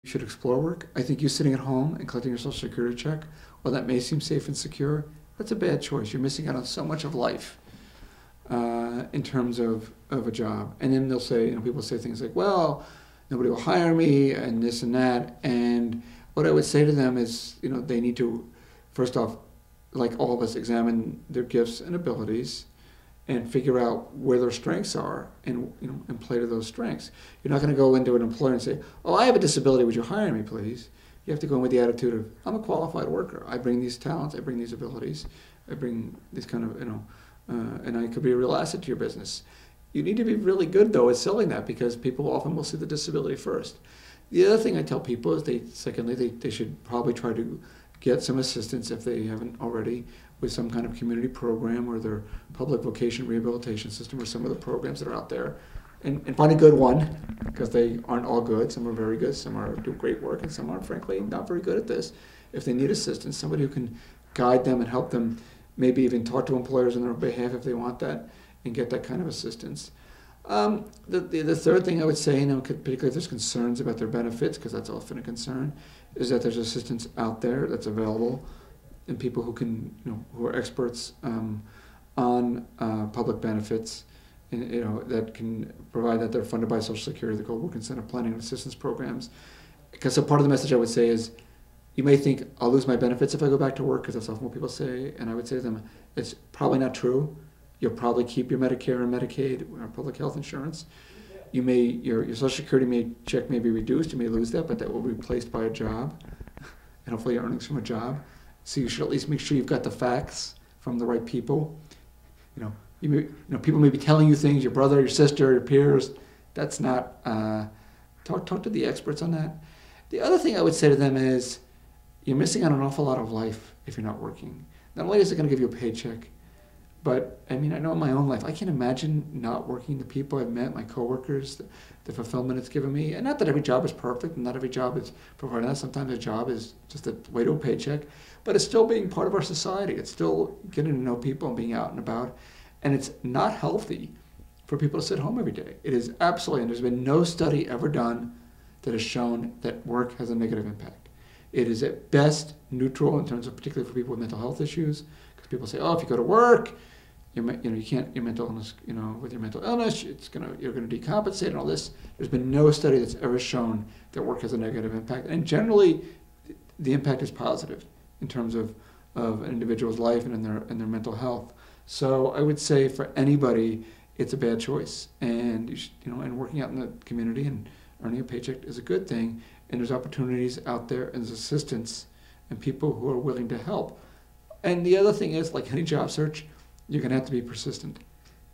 should explore work. I think you sitting at home and collecting your Social Security check, while that may seem safe and secure, that's a bad choice. You're missing out on so much of life in terms of a job. And then they'll say, people say things like, well, nobody will hire me and this and that. And what I would say to them is, they need to, first off, like all of us, examine their gifts and abilities and figure out where their strengths are and play to those strengths. You're not going to go into an employer and say, oh, I have a disability, would you hire me, please? You have to go in with the attitude of, I'm a qualified worker. I bring these talents, I bring these abilities, I bring this kind of, and I could be a real asset to your business. You need to be really good, though, at selling that, because people often will see the disability first. The other thing I tell people is they should probably try to get some assistance, if they haven't already, with some kind of community program or their public vocation rehabilitation system or some of the programs that are out there. And find a good one, because they aren't all good. Some are very good, some are doing great work, and some are, frankly, not very good at this. If they need assistance, somebody who can guide them and help them, maybe even talk to employers on their behalf if they want that, and get that kind of assistance. The third thing I would say, particularly if there's concerns about their benefits, because that's often a concern, is that there's assistance out there that's available, and people who can, who are experts on public benefits, and, that can provide that. They're funded by Social Security. They're called work incentive planning and assistance programs. Because so part of the message I would say is, you may think I'll lose my benefits if I go back to work, because that's often what people say, and I would say to them, it's probably not true. You'll probably keep your Medicare and Medicaid or public health insurance. You may, your Social Security check may be reduced. You may lose that, but that will be replaced by a job, and hopefully your earnings from a job. So you should at least make sure you've got the facts from the right people. People may be telling you things, your brother, your sister, your peers. That's not, talk to the experts on that. The other thing I would say to them is, you're missing out on an awful lot of life if you're not working. Not only is it going to give you a paycheck, but I know in my own life, I can't imagine not working. The people I've met, my coworkers, the fulfillment it's given me. And not that every job is perfect, and not every job is providing that. Sometimes a job is just a way to a paycheck, but it's still being part of our society. It's still getting to know people and being out and about. And it's not healthy for people to sit home every day. It is absolutely, and there's been no study ever done that has shown that work has a negative impact. It is at best neutral in terms of, particularly for people with mental health issues, because people say, oh, if you go to work, you can't, your mental illness, with your mental illness, you're gonna decompensate and all this. There's been no study that's ever shown that work has a negative impact, and generally, the impact is positive in terms of an individual's life and in their mental health. So I would say for anybody, it's a bad choice, and and working out in the community and earning a paycheck is a good thing. And there's opportunities out there, and there's assistance and people who are willing to help. And the other thing is, like any job search, you're going to have to be persistent.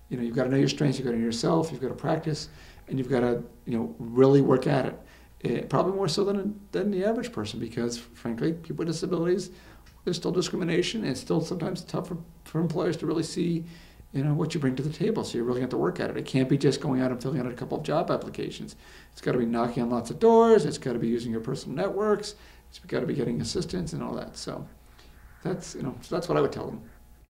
You've got to know your strengths, you've got to know yourself, you've got to practice, and you've got to really work at it. Probably more so than the average person, because frankly, people with disabilities, there's still discrimination, and it's still sometimes tough for employers to really see what you bring to the table. So you really have to work at it. It can't be just going out and filling out a couple of job applications. It's got to be knocking on lots of doors. It's got to be using your personal networks. It's got to be getting assistance and all that. So that's what I would tell them.